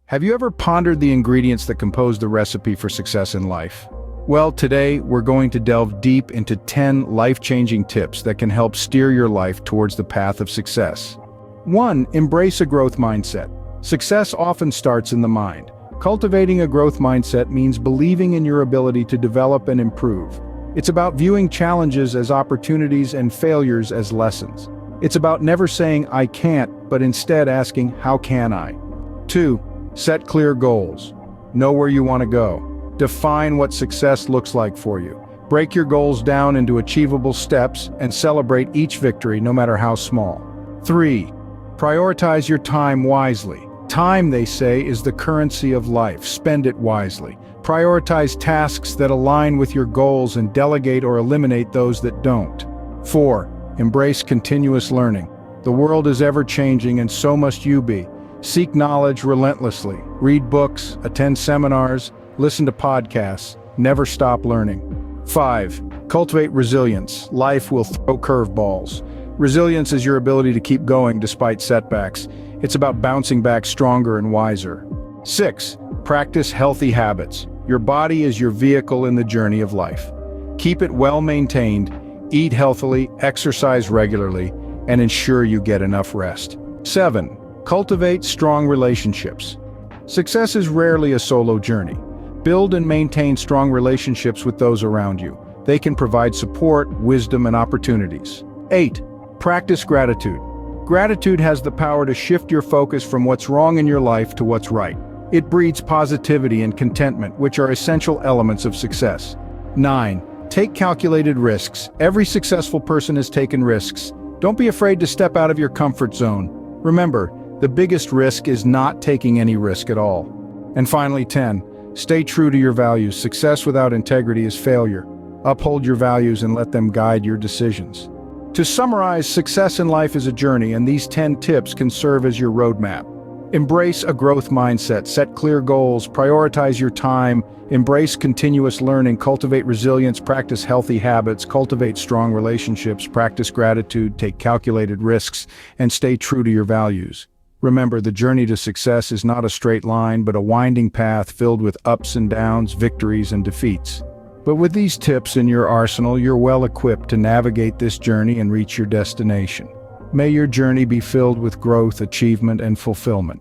Have you ever pondered the ingredients that compose the recipe for success in life? Well, today we're going to delve deep into 10 life-changing tips that can help steer your life towards the path of success. 1. Embrace a growth mindset. Success often starts in the mind. Cultivating a growth mindset means believing in your ability to develop and improve. It's about viewing challenges as opportunities and failures as lessons. It's about never saying, "I can't," but instead asking, "How can I?" 2. Set clear goals. Know where you want to go. Define what success looks like for you. Break your goals down into achievable steps and celebrate each victory, no matter how small. 3. Prioritize your time wisely. Time, they say, is the currency of life. Spend it wisely. Prioritize tasks that align with your goals and delegate or eliminate those that don't. 4. Embrace continuous learning. The world is ever-changing and so must you be. Seek knowledge relentlessly. Read books, attend seminars, listen to podcasts. Never stop learning. 5. Cultivate resilience. Life will throw curveballs. Resilience is your ability to keep going despite setbacks. It's about bouncing back stronger and wiser. 6. Practice healthy habits. Your body is your vehicle in the journey of life. Keep it well maintained, eat healthily, exercise regularly, and ensure you get enough rest. 7. Cultivate strong relationships. Success is rarely a solo journey. Build and maintain strong relationships with those around you. They can provide support, wisdom, and opportunities. 8. Practice gratitude. Gratitude has the power to shift your focus from what's wrong in your life to what's right. It breeds positivity and contentment, which are essential elements of success. 9. Take calculated risks. Every successful person has taken risks. Don't be afraid to step out of your comfort zone. Remember, the biggest risk is not taking any risk at all. And finally, 10. Stay true to your values. Success without integrity is failure. Uphold your values and let them guide your decisions. To summarize, success in life is a journey, and these 10 tips can serve as your roadmap. Embrace a growth mindset, set clear goals, prioritize your time, embrace continuous learning, cultivate resilience, practice healthy habits, cultivate strong relationships, practice gratitude, take calculated risks, and stay true to your values. Remember, the journey to success is not a straight line, but a winding path filled with ups and downs, victories and defeats. But with these tips in your arsenal, you're well equipped to navigate this journey and reach your destination. May your journey be filled with growth, achievement, and fulfillment.